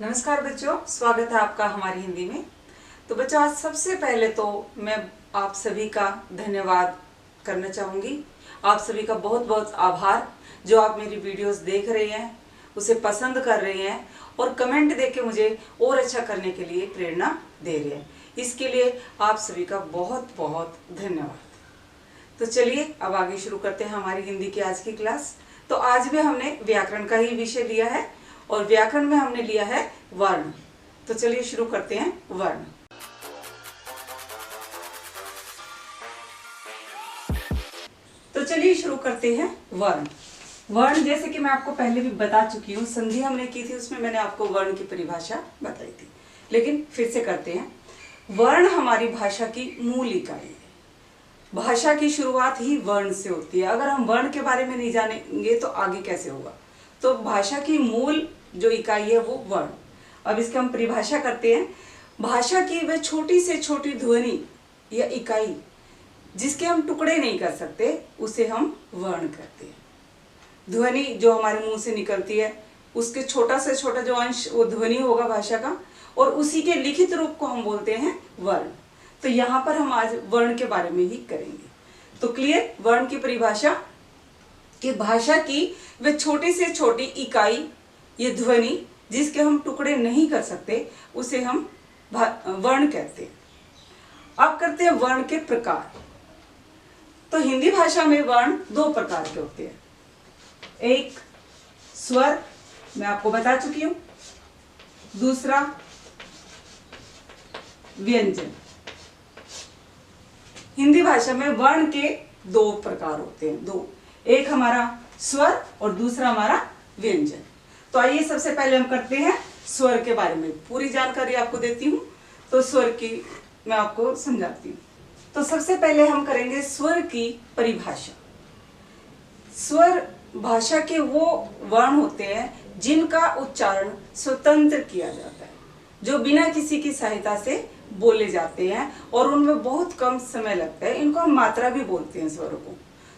नमस्कार बच्चों, स्वागत है आपका हमारी हिंदी में। तो बच्चों, आज सबसे पहले तो मैं आप सभी का धन्यवाद करना चाहूँगी। आप सभी का बहुत बहुत आभार जो आप मेरी वीडियोस देख रहे हैं, उसे पसंद कर रहे हैं और कमेंट देके मुझे और अच्छा करने के लिए प्रेरणा दे रहे हैं। इसके लिए आप सभी का बहुत बहुत धन्यवाद। तो चलिए अब आगे शुरू करते हैं हमारी हिंदी की आज की क्लास। तो आज भी हमने व्याकरण का ही विषय लिया है और व्याकरण में हमने लिया है वर्ण। तो चलिए शुरू करते हैं वर्ण। तो चलिए शुरू करते हैं वर्ण। वर्ण जैसे कि मैं आपको पहले भी बता चुकी हूँ, संधि हमने की थी, उसमें मैंने आपको वर्ण की परिभाषा बताई थी, लेकिन फिर से करते हैं। वर्ण हमारी भाषा की मूल इकाई है। भाषा की शुरुआत ही वर्ण से होती है। अगर हम वर्ण के बारे में नहीं जानेंगे तो आगे कैसे होगा। तो भाषा की मूल जो इकाई है वो वर्ण। अब इसकी हम परिभाषा करते हैं। भाषा की वह छोटी से छोटी ध्वनि या इकाई जिसके हम टुकड़े नहीं कर सकते उसे हम वर्ण कहते हैं। ध्वनि जो हमारे मुंह से निकलती है उसके छोटा से छोटा जो अंश वो ध्वनि होगा भाषा का, और उसी के लिखित रूप को हम बोलते हैं वर्ण। तो यहाँ पर हम आज वर्ण के बारे में ही करेंगे। तो क्लियर, वर्ण की परिभाषा कि भाषा की वह छोटी से छोटी इकाई ये ध्वनि जिसके हम टुकड़े नहीं कर सकते उसे हम वर्ण कहते हैं। अब करते हैं वर्ण के प्रकार। तो हिंदी भाषा में वर्ण दो प्रकार के होते हैं। एक स्वर, मैं आपको बता चुकी हूं। दूसरा व्यंजन। हिंदी भाषा में वर्ण के दो प्रकार होते हैं, दो। एक हमारा स्वर और दूसरा हमारा व्यंजन। तो आइए सबसे पहले हम करते हैं स्वर के बारे में। पूरी जानकारी आपको देती हूँ तो स्वर की मैं आपको समझाती हूँ। तो सबसे पहले हम करेंगे स्वर की परिभाषा। स्वर भाषा के वो वर्ण होते हैं जिनका उच्चारण स्वतंत्र किया जाता है, जो बिना किसी की सहायता से बोले जाते हैं और उनमें बहुत कम समय लगता है। इनको हम मात्रा भी बोलते हैं स्वरों को।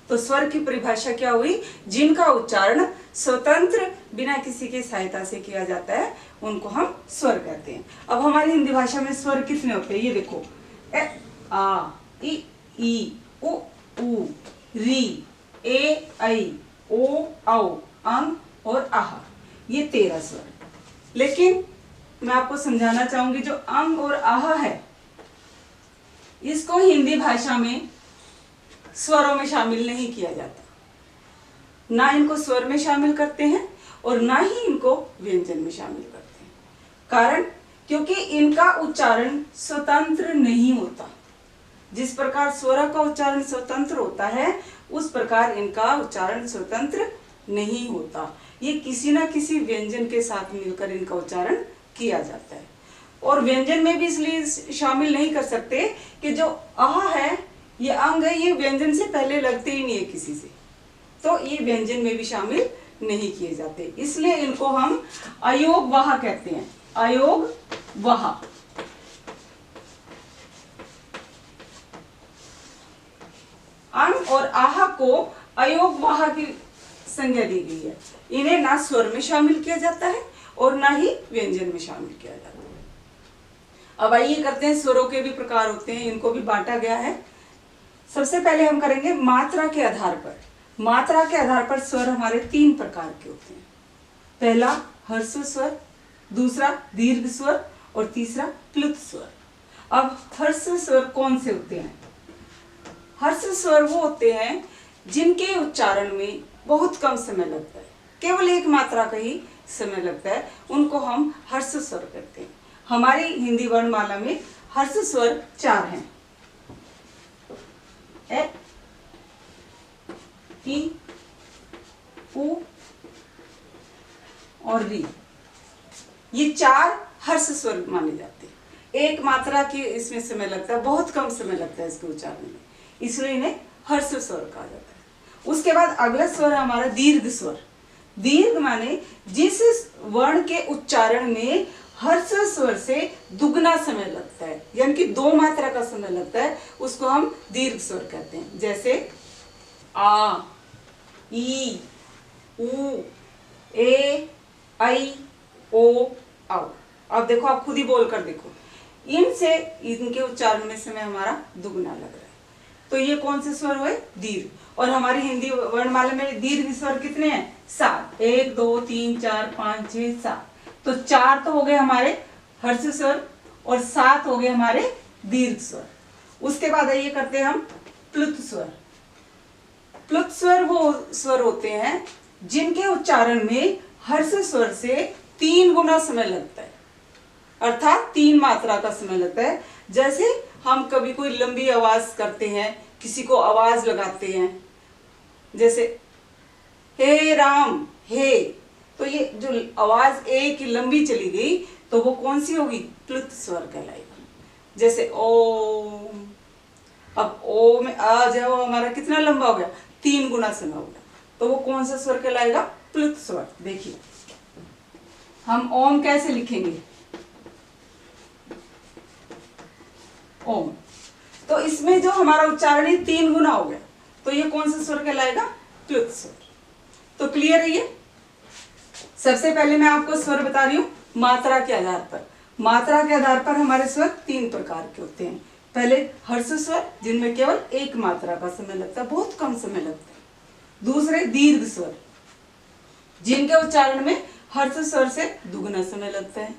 तो स्वर की परिभाषा क्या हुई? जिनका उच्चारण स्वतंत्र बिना किसी की सहायता से किया जाता है उनको हम स्वर कहते हैं। अब हमारी हिंदी भाषा में स्वर कितने होते हैं ये देखो। ए आ ई उ ऊ री ए ऐ ओ औ अं और आह, ये 13 स्वर। लेकिन मैं आपको समझाना चाहूंगी जो अंग और आह है इसको हिंदी भाषा में स्वरों में शामिल नहीं किया जाता। ना इनको स्वर में शामिल करते हैं और ना ही इनको व्यंजन में शामिल करते हैं। कारण क्योंकि इनका उच्चारण स्वतंत्र नहीं होता। जिस प्रकार स्वर का उच्चारण स्वतंत्र होता है उस प्रकार इनका उच्चारण स्वतंत्र नहीं होता। ये किसी ना किसी व्यंजन के साथ मिलकर इनका उच्चारण किया जाता है। और व्यंजन में भी इसलिए शामिल नहीं कर सकते कि जो आह है ये अंग है, ये व्यंजन से पहले लगते ही नहीं है किसी से, तो ये व्यंजन में भी शामिल नहीं किए जाते। इसलिए इनको हम अयोगवाह कहते हैं। अयोगवाह। अंग और आह को अयोगवाह की संज्ञा दी गई है। इन्हें ना स्वर में शामिल किया जाता है और ना ही व्यंजन में शामिल किया जाता है। अब आइए करते हैं स्वरों के भी प्रकार होते हैं, इनको भी बांटा गया है। सबसे पहले हम करेंगे मात्रा के आधार पर। मात्रा के आधार पर स्वर हमारे 3 प्रकार के होते हैं। पहला ह्रस्व स्वर, दूसरा दीर्घ स्वर और तीसरा प्लुत स्वर। अब ह्रस्व स्वर कौन से होते हैं? ह्रस्व स्वर वो होते हैं जिनके उच्चारण में बहुत कम समय लगता है, केवल एक मात्रा का ही समय लगता है, उनको हम ह्रस्व स्वर कहते हैं। हमारी हिंदी वर्णमाला में ह्रस्व स्वर 4 हैं। ए ई उ और री, ये 4 ह्रस्व स्वर माने जाते हैं। एक मात्रा की इसमें समय लगता है, बहुत कम समय लगता है इसके उच्चारण में, इसलिए इन्हें ह्रस्व स्वर कहा जाता है। उसके बाद अगला स्वर है हमारा दीर्घ स्वर। दीर्घ माने जिस वर्ण के उच्चारण में ह्रस्व स्वर से दुगना समय लगता है, यानी कि 2 मात्रा का समय लगता है, उसको हम दीर्घ स्वर कहते हैं। जैसे आ ई उ ए ऐ ओ आओ। अब देखो, आप खुद ही बोल कर देखो, इन से इनके उच्चारण में समय हमारा दुगना लग रहा है। तो ये कौन से स्वर हुए? दीर्घ। और हमारी हिंदी वर्णमाला में दीर्घ स्वर कितने हैं? 7। 1 2 3 4 5 6 7। तो 4 तो हो गए हमारे हर्ष स्वर और 7 हो गए हमारे दीर्घ स्वर। उसके बाद आइए करते हैं हम प्लुत स्वर। प्लुत स्वर वो स्वर होते हैं जिनके उच्चारण में हर्ष स्वर से 3 गुना समय लगता है, अर्थात 3 मात्रा का समय लगता है। जैसे हम कभी कोई लंबी आवाज करते हैं, किसी को आवाज लगाते हैं, जैसे हे राम, हे, तो ये जो आवाज ए की लंबी चली गई तो वो कौन सी होगी? प्लुत स्वर कहलाएगा। जैसे ओम, अब ओ में आ जाओ हमारा कितना लंबा हो गया? 3 गुना समय हो गया, तो वो कौन सा स्वर कहलाएगा? प्लुत स्वर। देखिए हम ओम कैसे लिखेंगे? ओम। तो इसमें जो हमारा उच्चारण है 3 गुना हो गया, तो ये कौन सा स्वर कहलाएगा? प्लुत स्वर। तो क्लियर है ये? सबसे पहले मैं आपको स्वर बता रही हूं मात्रा के आधार पर। मात्रा के आधार पर हमारे स्वर 3 प्रकार के होते हैं। पहले हर्ष स्वर, जिनमें केवल 1 मात्रा का समय लगता है, बहुत कम समय लगता है। दूसरे दीर्घ स्वर, जिनके उच्चारण में हर्ष स्वर से दुगना समय लगता है।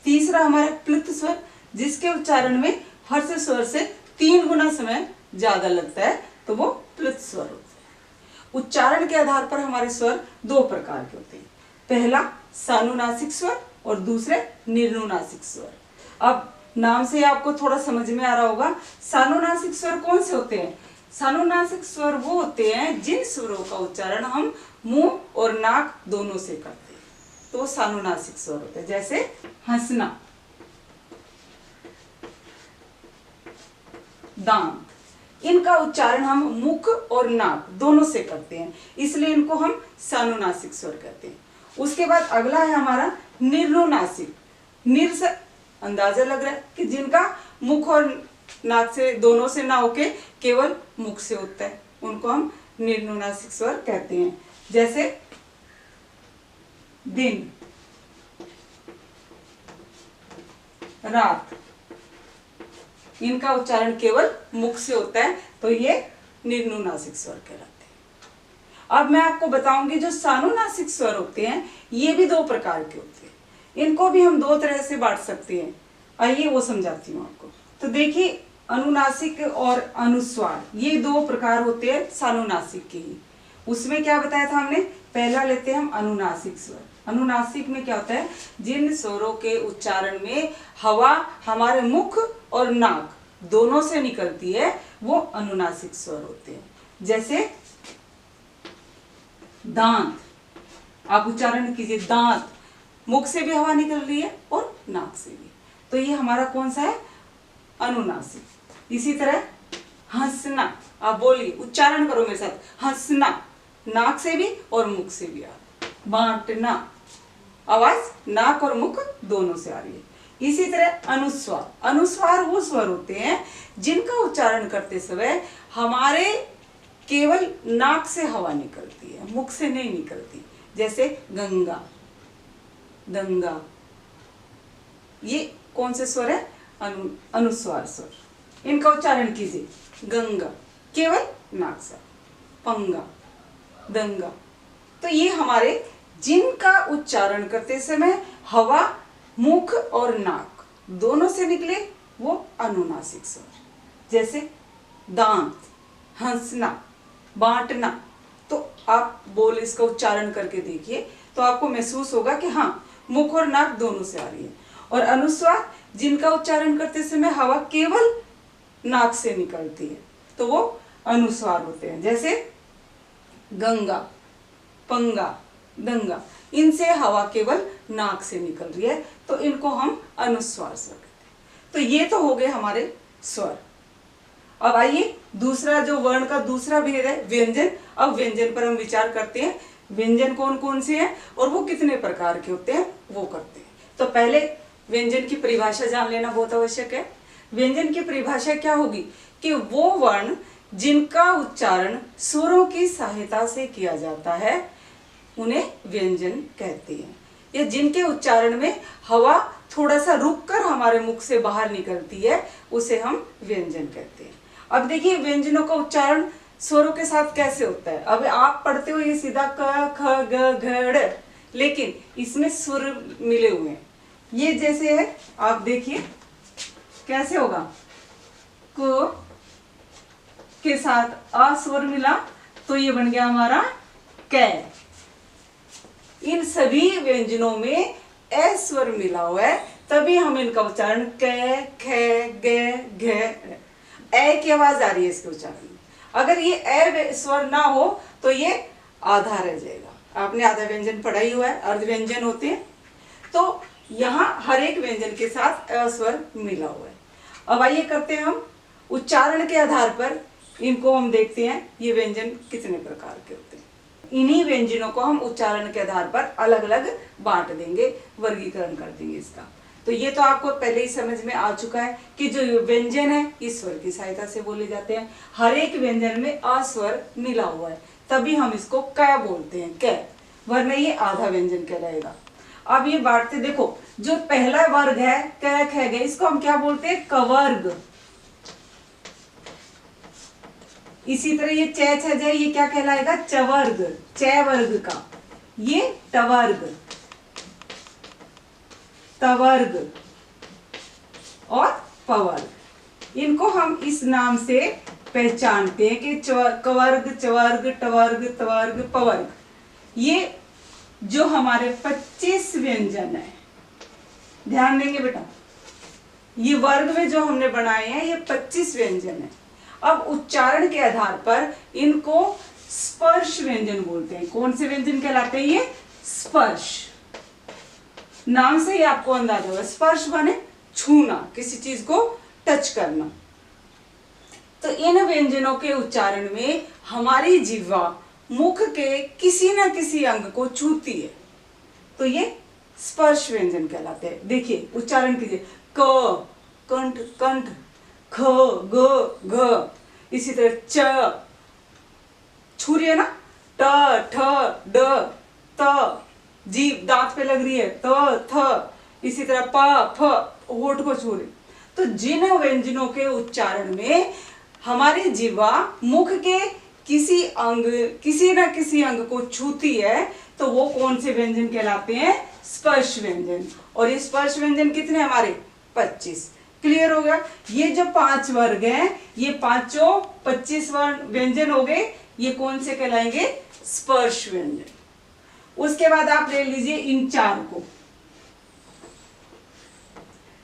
तीसरा हमारा प्लुत स्वर, जिसके उच्चारण में हर्ष स्वर से 3 गुना समय ज्यादा लगता है, तो वो प्लुत स्वर होता है। उच्चारण के आधार पर हमारे स्वर 2 प्रकार के होते हैं। पहला सानुनासिक स्वर और दूसरे निर्नुनासिक स्वर। अब नाम से आपको थोड़ा समझ में आ रहा होगा, सानुनासिक स्वर कौन से होते हैं? सानुनासिक स्वर वो होते हैं जिन स्वरों का उच्चारण हम मुंह और नाक दोनों से करते हैं, तो वो सानुनासिक स्वर होते हैं। जैसे हंसना, दांत, इनका उच्चारण हम मुख और नाक दोनों से करते हैं, इसलिए इनको हम सानुनासिक स्वर कहते हैं। उसके बाद अगला है हमारा निर्नुनासिक। निर से अंदाजा लग रहा है कि जिनका मुख और नाक से दोनों से ना होके केवल मुख से होता है, उनको हम निर्नुनासिक स्वर कहते हैं। जैसे दिन, रात, इनका उच्चारण केवल मुख से होता है, तो ये निर्नुनासिक स्वर कहलाते हैं। अब मैं आपको बताऊंगी जो सानुनासिक स्वर होते हैं ये भी 2 प्रकार के होते हैं। इनको भी हम 2 तरह से बांट सकते हैं। आइए वो समझाती हूँ आपको। तो देखिए, अनुनासिक और अनुस्वार, ये 2 प्रकार होते हैं सानुनासिक के ही। उसमें क्या बताया था हमने? पहला लेते हैं हम अनुनासिक स्वर। अनुनासिक में क्या होता है? जिन स्वरों के उच्चारण में हवा हमारे मुख और नाक दोनों से निकलती है, वो अनुनासिक स्वर होते हैं। जैसे दांत, आप उच्चारण कीजिए, दांत, मुख से भी हवा निकल रही है और नाक से भी, तो ये हमारा कौन सा है? अनुनासिक। इसी तरह हंसना, आप बोलिए, उच्चारण करो मेरे साथ, हंसना, नाक से भी और मुख से भी आ रहा है। बांटना, आवाज नाक और मुख दोनों से आ रही है। इसी तरह अनुस्वार। अनुस्वार वो स्वर होते हैं जिनका उच्चारण करते समय हमारे केवल नाक से हवा निकलती है, मुख से नहीं निकलती। जैसे गंगा, दंगा, ये कौन से स्वर है? अनुस्वार स्वर। इनका उच्चारण कीजिए, गंगा, केवल नाक से। पंगा, दंगा, तो ये हमारे जिनका उच्चारण करते समय हवा मुख और नाक दोनों से निकले, वो अनुनासिक स्वर। जैसे दांत, हंसना, बांटना, तो आप बोल इसका उच्चारण करके देखिए तो आपको महसूस होगा कि हाँ, मुख और नाक दोनों से आ रही है। और अनुस्वार, जिनका उच्चारण करते समय हवा केवल नाक से निकलती है, तो वो अनुस्वार होते हैं। जैसे गंगा, पंगा, दंगा, इनसे हवा केवल नाक से निकल रही है, तो इनको हम अनुस्वार स्वर कहते हैं। तो ये तो हो गए हमारे स्वर। अब आइए दूसरा जो वर्ण का दूसरा भेद है व्यंजन। अब व्यंजन पर हम विचार करते हैं, व्यंजन कौन कौन से हैं और वो कितने प्रकार के होते हैं, वो करते हैं। तो पहले व्यंजन की परिभाषा जान लेना बहुत आवश्यक है। व्यंजन की परिभाषा क्या होगी कि वो वर्ण जिनका उच्चारण स्वरों की सहायता से किया जाता है, उन्हें व्यंजन कहते हैं। या जिनके उच्चारण में हवा थोड़ा सा रुककर हमारे मुख से बाहर निकलती है, उसे हम व्यंजन कहते हैं। अब देखिए व्यंजनों का उच्चारण स्वरों के साथ कैसे होता है। अब आप पढ़ते हो ये सीधा क ख ग घ ड़, लेकिन इसमें सुर मिले हुए हैं। ये जैसे है, आप देखिए कैसे होगा, क के साथ अ स्वर मिला तो ये बन गया हमारा कै। इन सभी व्यंजनों में ए स्वर मिला हुआ है, तभी हम इनका उच्चारण कै खे गे घे, ए की आवाज आ रही है इसके उच्चारण में। अगर ये ए स्वर ना हो तो ये आधा रह जाएगा। आपने आधा व्यंजन पढ़ा ही हुआ है, अर्ध व्यंजन होते हैं। तो यहाँ हर एक व्यंजन के साथ अ स्वर मिला हुआ है। अब आइए करते हैं हम उच्चारण के आधार पर इनको हम देखते हैं ये व्यंजन कितने प्रकार के होते हैं। इन्हीं व्यंजनों को हम उच्चारण के आधार पर अलग अलग बांट देंगे, वर्गीकरण कर देंगे इसका। तो ये तो आपको पहले ही समझ में आ चुका है कि जो व्यंजन है इस स्वर की सहायता से बोले जाते हैं। हर एक व्यंजन में अ स्वर मिला हुआ है, तभी हम इसको कै बोलते हैं, कै, वरना ये आधा व्यंजन कहलाएगा। अब ये बांटते देखो, जो पहला वर्ग है कै खे गे, इसको हम क्या बोलते हैं, कवर्ग। इसी तरह ये चे छ जे, ये क्या कहलाएगा, चवर्ग, चे वर्ग का। ये टवर्ग, तवर्ग और पवर्ग। इनको हम इस नाम से पहचानते हैं कि कवर्ग, चवर्ग, टवर्ग, तवर्ग, पवर्ग। ये जो हमारे 25 व्यंजन है, ध्यान देंगे बेटा, ये वर्ग में जो हमने बनाए हैं ये 25 व्यंजन है। अब उच्चारण के आधार पर इनको स्पर्श व्यंजन बोलते हैं। कौन से व्यंजन कहलाते हैं ये, स्पर्श। नाम से ही आपको अंदाजा होगा, स्पर्श माने छूना, किसी चीज को टच करना। तो इन व्यंजनों के उच्चारण में हमारी जिह्वा मुख के किसी न किसी अंग को छूती है, तो ये स्पर्श व्यंजन कहलाते हैं। देखिए उच्चारण कीजिए, क कंठ कंठ, ख ग घ, इसी तरह च छू रही है ना, ट ठ ड त, जीभ दांत पे लग रही है, त थ, इसी तरह प फ होठ को छू रही। तो जिन व्यंजनों के उच्चारण में हमारी जिह्वा मुख के किसी अंग, किसी न किसी अंग को छूती है, तो वो कौन से व्यंजन कहलाते हैं, स्पर्श व्यंजन। और ये स्पर्श व्यंजन कितने हमारे, 25। क्लियर हो गया। ये जो 5 वर्ग हैं, ये पांचों 25 व्यंजन हो गए, ये कौन से कहलाएंगे, स्पर्श व्यंजन। उसके बाद आप ले लीजिए इन 4 को,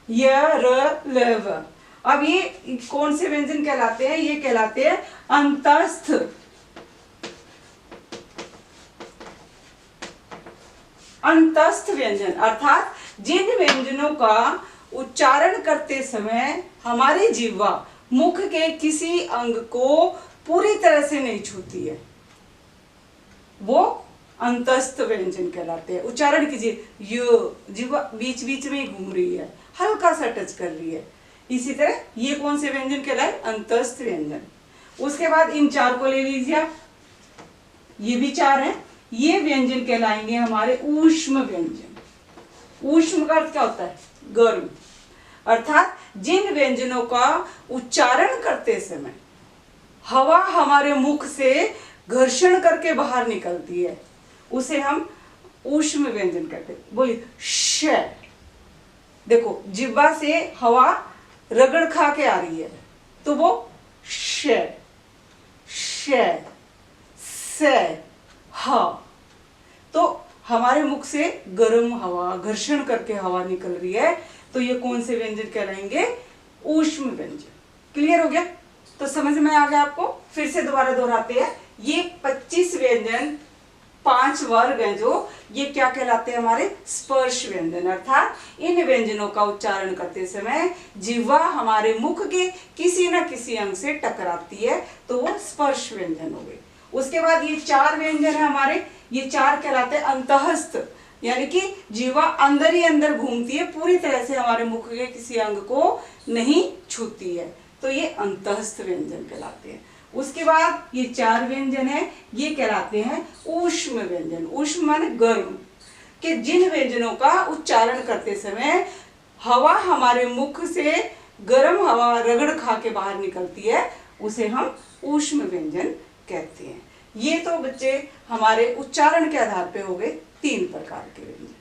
य र ल व। अब ये कौन से व्यंजन कहलाते हैं, ये कहलाते हैं अंतस्थ। अंतस्थ व्यंजन अर्थात जिन व्यंजनों का उच्चारण करते समय हमारी जिह्वा मुख के किसी अंग को पूरी तरह से नहीं छूती है, वो अंतस्थ व्यंजन कहलाते हैं। उच्चारण कीजिए, यो, जिह्वा बीच बीच में घूम रही है, हल्का सा टच कर रही है। इसी तरह ये कौन से व्यंजन कहलाए, अंतस्थ व्यंजन। उसके बाद इन 4 को ले लीजिए आप, ये भी 4 हैं। ये व्यंजन कहलाएंगे हमारे ऊष्म व्यंजन। ऊष्म का अर्थ क्या होता है, गर्म। अर्थात जिन व्यंजनों का उच्चारण करते समय हवा हमारे मुख से घर्षण करके बाहर निकलती है, उसे हम ऊष्म व्यंजन कहते हैं। बोलिए, श। देखो जिह्वा से हवा रगड़ खा के आ रही है, तो वो श, श, स, ह। तो हमारे मुख से गर्म हवा, घर्षण करके हवा निकल रही है, तो ये कौन से व्यंजन कहलाएंगे, ऊष्म व्यंजन। क्लियर हो गया। तो समझ में आ गया आपको। फिर से दोबारा दोहराते हैं, ये 25 व्यंजन 5 वर्ग हैं, जो ये क्या कहलाते हैं, हमारे स्पर्श व्यंजन। अर्थात इन व्यंजनों का उच्चारण करते समय जिह्वा हमारे मुख के किसी न किसी अंग से टकराती है, तो वो स्पर्श व्यंजन हो गए। उसके बाद ये 4 व्यंजन है हमारे, ये 4 कहलाते हैं अंतःस्थ, यानी कि जिह्वा अंदर ही अंदर घूमती है, पूरी तरह से हमारे मुख के किसी अंग को नहीं छूती है, तो ये अंतःस्थ व्यंजन कहलाते हैं। उसके बाद ये 4 व्यंजन है, ये कहलाते हैं ऊष्म व्यंजन। ऊष्म माने गर्म। कि जिन व्यंजनों का उच्चारण करते समय हवा हमारे मुख से गर्म हवा रगड़ खा के बाहर निकलती है उसे हम ऊष्म व्यंजन कहते हैं। ये तो बच्चे हमारे उच्चारण के आधार पे हो गए 3 प्रकार के व्यंजन।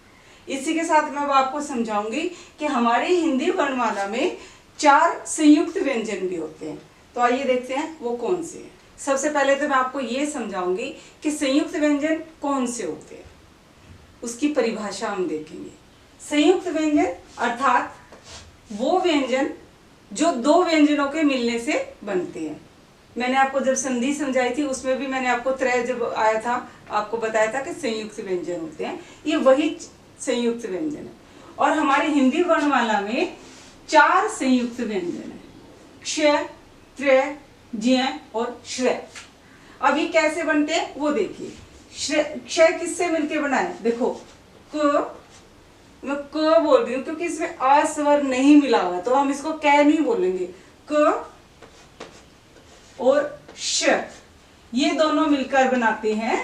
इसी के साथ मैं आपको समझाऊंगी कि हमारी हिंदी वर्णमाला में 4 संयुक्त व्यंजन भी होते हैं। तो आइए देखते हैं वो कौन से हैं। सबसे पहले तो मैं आपको ये समझाऊंगी कि संयुक्त व्यंजन कौन से होते हैं, उसकी परिभाषा हम देखेंगे। संयुक्त व्यंजन अर्थात वो व्यंजन जो 2 व्यंजनों के मिलने से बनते हैं। मैंने आपको जब संधि समझाई थी उसमें भी मैंने आपको त्रय जब आया था आपको बताया था कि संयुक्त व्यंजन होते हैं, ये वही संयुक्त व्यंजन है। और हमारी हिंदी वर्णमाला में 4 संयुक्त व्यंजन है, क्ष, त्रय, ज्य और श्रय। अब ये कैसे बनते हैं वो देखिए। क्षय किससे मिलके बना है, देखो क, मैं क बोल रही हूँ क्योंकि इसमें आ स्वर नहीं मिला हुआ तो हम इसको कै नहीं बोलेंगे। क और श, ये दोनों मिलकर बनाते हैं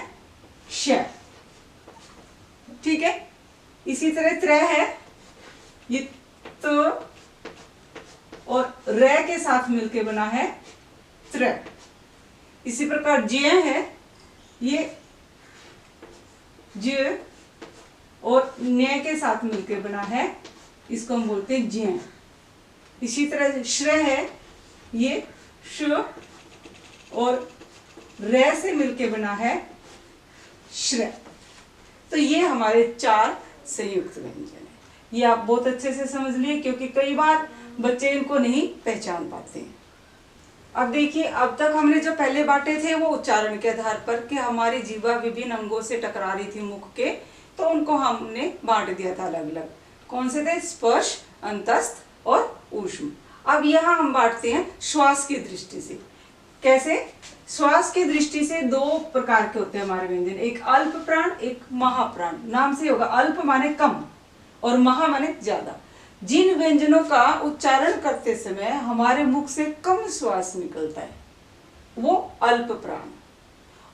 श, ठीक है। इसी तरह त्रय है, ये त और र के साथ मिलके बना है त्रय। इसी प्रकार ज्य है, ये ज और न्य के साथ मिलकर बना है, इसको हम बोलते हैं ज्य। इसी तरह श्रय है, ये श और र से मिलकर बना है श्रय। तो ये हमारे 4 संयुक्त व्यंजन है। ये आप बहुत अच्छे से समझ लिए क्योंकि कई बार बच्चे इनको नहीं पहचान पाते हैं। अब देखिए, अब तक हमने जो पहले बांटे थे वो उच्चारण के आधार पर कि हमारी जीवा विभिन्न अंगों से टकरा रही थी मुख के, तो उनको हमने बांट दिया था अलग अलग। कौन से थे, स्पर्श, अंतस्थ और ऊष्म। अब यहाँ हम बांटते हैं श्वास की दृष्टि से। कैसे, श्वास की दृष्टि से 2 प्रकार के होते हैं हमारे व्यंजन, एक अल्प प्राण एक महाप्राण। नाम से होगा, अल्प माने कम और महा माने ज्यादा। जिन व्यंजनों का उच्चारण करते समय हमारे मुख से कम श्वास निकलता है वो अल्प प्राण,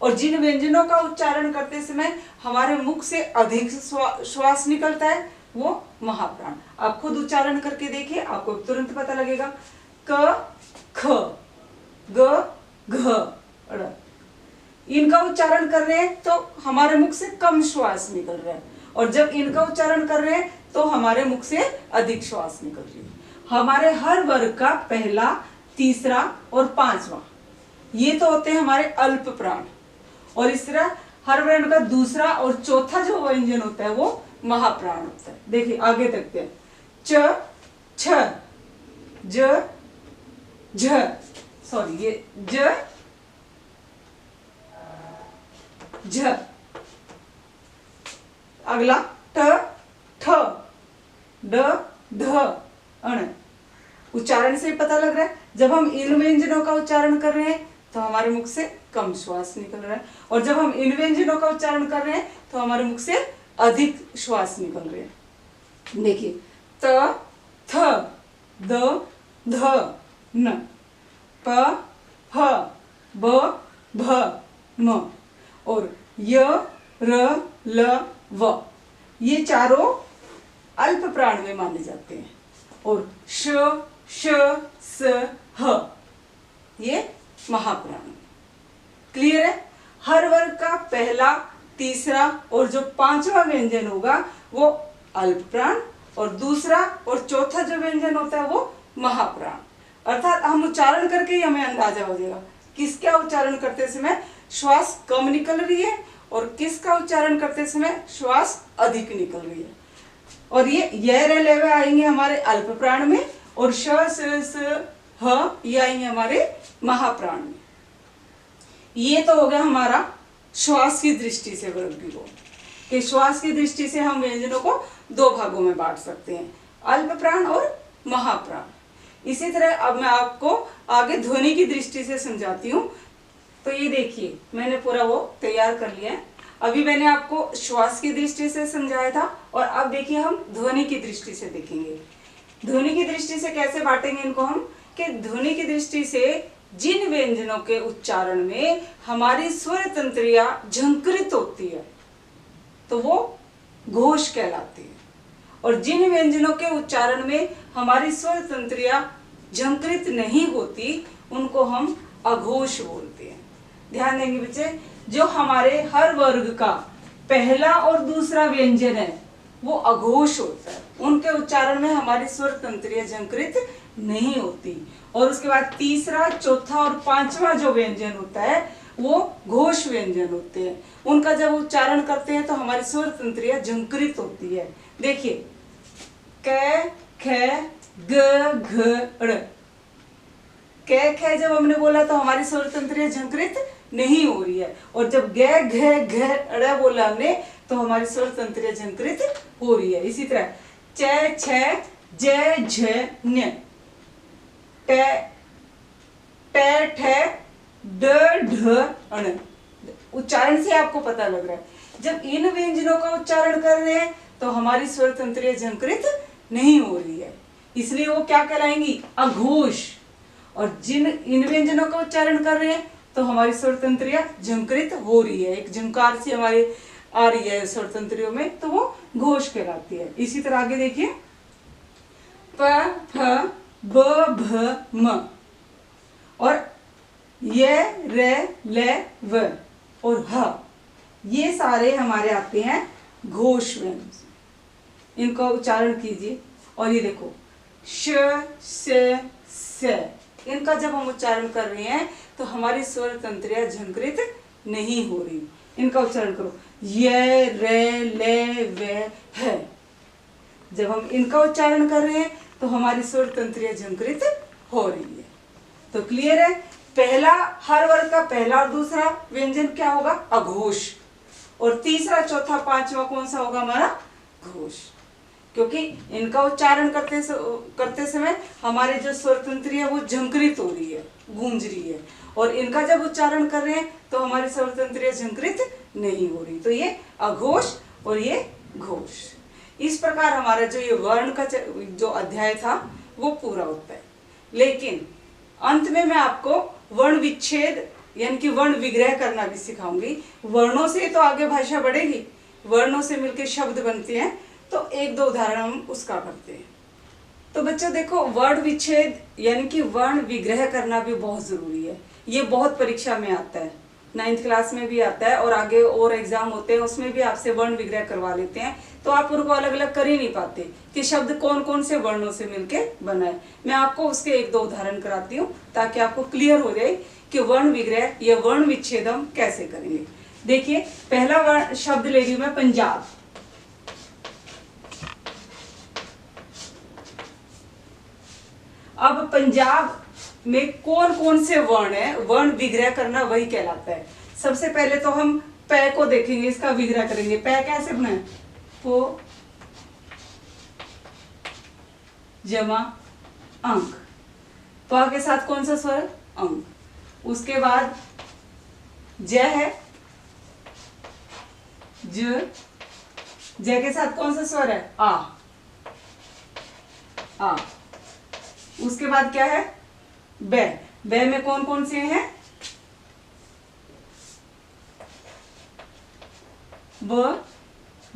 और जिन व्यंजनों का उच्चारण करते समय हमारे मुख से अधिक श्वास निकलता है वो महाप्राण। आप खुद उच्चारण करके देखिए, आपको तुरंत पता लगेगा। क, ख, ग, घ, ड़, इनका उच्चारण कर रहे हैं तो हमारे मुख से कम श्वास निकल रहा है, और जब इनका उच्चारण कर रहे हैं तो हमारे मुख से अधिक श्वास निकल रही है। हमारे हर वर्ग का पहला, तीसरा और 5वां ये तो होते हैं हमारे अल्प प्राण, और इस तरह हर वर्ण का दूसरा और चौथा जो व्यंजन होता है वो महाप्राण होता है। देखिए आगे देखते हैं। च, छ, ज, झ, सॉरी ये ज, झ। अगला ट, ठ, ड, ढ, अण। उच्चारण से पता लग रहा है जब हम इन व्यंजनों का उच्चारण कर रहे हैं तो हमारे मुख से कम श्वास निकल रहा है, और जब हम इन व्यंजनों का उच्चारण कर रहे हैं तो हमारे मुख से अधिक श्वास निकल रहे हैं। देखिए त, थ, द, ध, न, प, ह, ब, भ, म और य, र, ल, व। ये चारों अल्प प्राण में माने जाते हैं, और श, श, स, ह ये महाप्राण। क्लियर है। हर वर्ग का पहला, तीसरा और जो 5वां व्यंजन होगा वो अल्प प्राण, और दूसरा और चौथा जो व्यंजन होता है वो महाप्राण। अर्थात हम उच्चारण करके ही हमें अंदाजा हो जाएगा किसका उच्चारण करते समय श्वास कम निकल रही है और किसका उच्चारण करते समय श्वास अधिक निकल रही है। और ये लेवे आएंगे हमारे अल्प प्राण में, और श, स, ह ये आएंगे हमारे महाप्राण में। ये तो हो गया हमारा श्वास की दृष्टि से वर्गीकरण, कि श्वास की दृष्टि से हम व्यंजनों को 2 भागों में बांट सकते हैं, अल्प प्राण और महाप्राण। इसी तरह अब मैं आपको आगे ध्वनि की दृष्टि से समझाती हूँ। तो ये देखिए मैंने पूरा वो तैयार कर लिया है। अभी मैंने आपको श्वास की दृष्टि से समझाया था, और अब देखिए हम ध्वनि की दृष्टि से देखेंगे। ध्वनि की दृष्टि से कैसे बांटेंगे इनको हम, कि ध्वनि की दृष्टि से जिन व्यंजनों के उच्चारण में हमारी स्वर तंत्रिया झंकृत होती है तो वो घोष कहलाते हैं। और जिन व्यंजनों के उच्चारण में हमारी स्वर तंत्रियां झंकृत नहीं होती उनको हम अघोष बोलते हैं। ध्यान देंगे बच्चे, जो हमारे हर वर्ग का पहला और दूसरा व्यंजन है वो अघोष होता है, उनके उच्चारण में हमारी स्वर तंत्रियां झंकृत नहीं होती। और उसके बाद तीसरा, चौथा और पांचवा जो व्यंजन होता है वो घोष व्यंजन होते हैं, उनका जब उच्चारण करते हैं तो हमारी स्वर तंत्रियां झंकृत होती है। देखिए क, ख, ग, घ, ड़। क, ख जब हमने बोला तो हमारी स्वर तंत्रियां झंकृत नहीं हो रही है, और जब ग, घ, घ, ड़ बोला हमने तो हमारी स्वर तंत्रियां झंकृत हो रही है। इसी तरह च, छ, ज, झ, ञ, ट, ठ, ड, ढ, ण। उच्चारण से आपको पता लग रहा है जब इन व्यंजनों का उच्चारण कर रहे हैं तो हमारी स्वर तंत्रियां झंकृत नहीं हो रही है, इसलिए वो क्या कहलाएंगी? अघोष। और जिन इन व्यंजनों का उच्चारण कर रहे हैं तो हमारी स्वर तंत्रियां झंकृत हो रही है, एक झंकार सी हमारी आ रही है स्वर तंत्रियों में, तो वो घोष कहलाती है। इसी तरह आगे देखिए प, फ, ब, भ, म और य, र, ल, व और ह, ये सारे हमारे आते हैं घोष व्यंजन। इनका उच्चारण कीजिए। और ये देखो श, स, स, इनका जब हम उच्चारण कर रहे हैं तो हमारी स्वर तंत्रियां झंकृत नहीं हो रही। इनका उच्चारण करो य, र, ल, व, ह। जब हम इनका उच्चारण कर रहे हैं तो हमारी स्वर तंत्रियां झंकृत हो रही है। तो क्लियर है, पहला हर वर्ग का पहला और दूसरा व्यंजन क्या होगा? अघोष। और तीसरा, चौथा, पांचवा कौन सा होगा? हमारा घोष, क्योंकि इनका उच्चारण करते समय हमारे जो स्वर तंत्रियां वो झंकृत हो रही है, गूंज रही है, और इनका जब उच्चारण कर रहे हैं तो हमारी स्वर तंत्रियां झंकृत नहीं हो रही। तो ये अघोष और ये घोष। इस प्रकार हमारा जो ये वर्ण का जो अध्याय था वो पूरा होता है। लेकिन अंत में मैं आपको वर्ण विच्छेद यानी कि वर्ण विग्रह करना भी सिखाऊंगी। वर्णों से तो आगे भाषा बढ़ेगी, वर्णों से मिलकर शब्द बनते हैं, तो एक दो उदाहरण हम उसका करते हैं। तो बच्चों देखो, वर्ण विच्छेद यानी कि वर्ण विग्रह करना भी बहुत जरूरी है। ये बहुत परीक्षा में आता है, 9th क्लास में भी आता है, और आगे और एग्जाम होते हैं उसमें भी आपसे वर्ण विग्रह करवा लेते हैं। तो आप उनको अलग अलग कर ही नहीं पाते कि शब्द कौन कौन से वर्णों से मिलके बना है। मैं आपको उसके एक दो उदाहरण कराती हूँ ताकि आपको क्लियर हो जाए कि वर्ण विग्रह या वर्ण विच्छेद हम कैसे करेंगे। देखिए, पहला वर्ण शब्द ले रही हूं मैं, पंजाब। अब पंजाब में कौन कौन से वर्ण है, वर्ण विग्रह करना वही कहलाता है। सबसे पहले तो हम पै को देखेंगे, इसका विग्रह करेंगे। पै कैसे बनाए? पो जमा अंक। प के साथ कौन सा स्वर? अंक। उसके बाद ज है, ज के साथ कौन सा स्वर है? आ। उसके बाद क्या है? बै। बै में कौन कौन से हैं? ब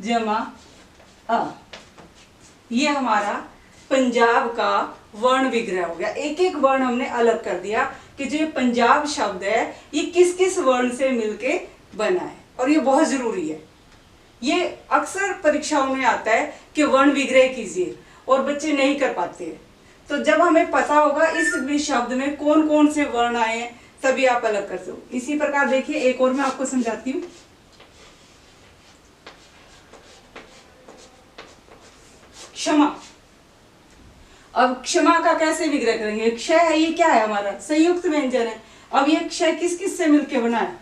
जमा अ। ये हमारा पंजाब का वर्ण विग्रह हो गया। एक एक वर्ण हमने अलग कर दिया कि जो ये पंजाब शब्द है ये किस किस वर्ण से मिलके बना है, और ये बहुत जरूरी है। ये अक्सर परीक्षाओं में आता है कि वर्ण विग्रह कीजिए और बच्चे नहीं कर पाते हैं। तो जब हमें पता होगा इस भी शब्द में कौन कौन से वर्ण आए हैं तभी आप अलग कर सकते। इसी प्रकार देखिए, एक और मैं आपको समझाती हूँ। क्षमा। अब क्षमा का कैसे विग्रह करेंगे? क्षय है, ये क्या है? हमारा संयुक्त व्यंजन है। अब ये क्षय किस किस से मिलके बना है?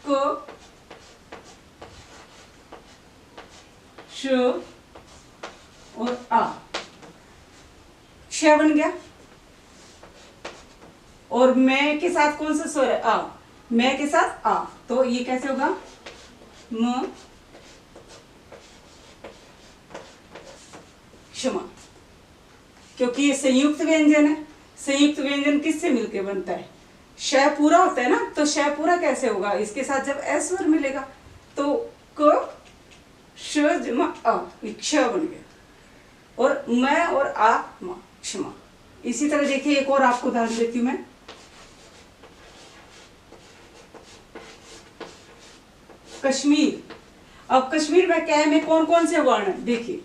क, श और आ। क्षय बन गया। और मैं के साथ कौन सा स्वर है? आ। मैं के साथ आ, तो ये कैसे होगा? म क्षमा, क्योंकि ये संयुक्त व्यंजन है। संयुक्त व्यंजन किससे मिलके बनता है? श पूरा होता है ना, तो श पूरा कैसे होगा? इसके साथ जब ए स्वर मिलेगा तो क श जमा अ, ये क्ष बन गया। और मैं और आ मा, क्षमा। इसी तरह देखिए एक और आपको उदाहरण देती हूं मैं। कश्मीर। अब कश्मीर में कै में कौन कौन से वर्ण है देखिए,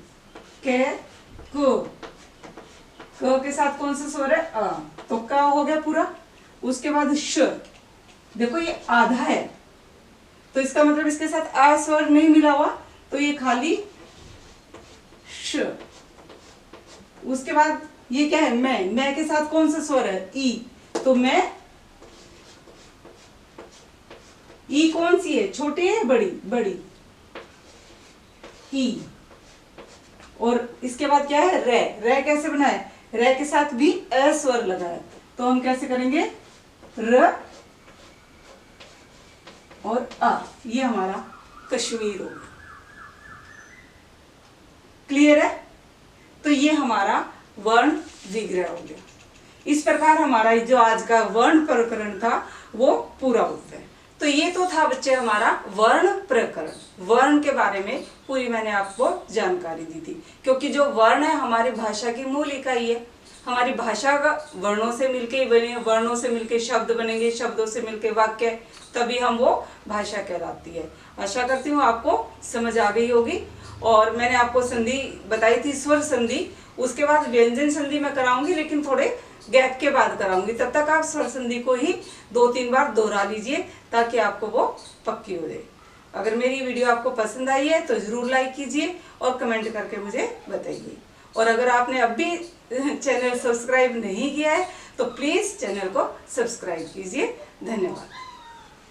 कै क के साथ कौन सा स्वर है अ, तो का हो गया पूरा। उसके बाद श, देखो ये आधा है तो इसका मतलब इसके साथ आ स्वर नहीं मिला हुआ, तो ये खाली श। उसके बाद ये क्या है मैं के साथ कौन सा स्वर है ई, तो मैं, ई कौन सी है, छोटी है बड़ी, बड़ी ई। और इसके बाद क्या है रे कैसे बना है, रे के साथ भी अ स्वर लगा है, तो हम कैसे करेंगे र और अ, ये हमारा कश्मीर हो गया। क्लियर है? तो ये हमारा वर्ण विग्रह हो गया। इस प्रकार हमारा जो आज का वर्ण प्रकरण था वो पूरा होता है। तो ये तो था बच्चे हमारा वर्ण प्रकरण। वर्ण के बारे में पूरी मैंने आपको जानकारी दी थी, क्योंकि जो वर्ण है हमारी भाषा की मूल इकाई है। हमारी भाषा का वर्णों से मिलके ही बने, वर्णों से मिलके शब्द बनेंगे, शब्दों से मिलके वाक्य, तभी हम वो भाषा कहलाती है। आशा करती हूँ आपको समझ आ गई होगी। और मैंने आपको संधि बताई थी, स्वर संधि, उसके बाद व्यंजन संधि मैं कराऊंगी, लेकिन थोड़े गैप के बाद कराऊंगी। तब तक आप स्वर संधि को ही 2-3 बार दोहरा लीजिए ताकि आपको वो पक्की हो जाए। अगर मेरी वीडियो आपको पसंद आई है तो जरूर लाइक कीजिए और कमेंट करके मुझे बताइए। और अगर आपने अब भी चैनल सब्सक्राइब नहीं किया है तो प्लीज चैनल को सब्सक्राइब कीजिए। धन्यवाद।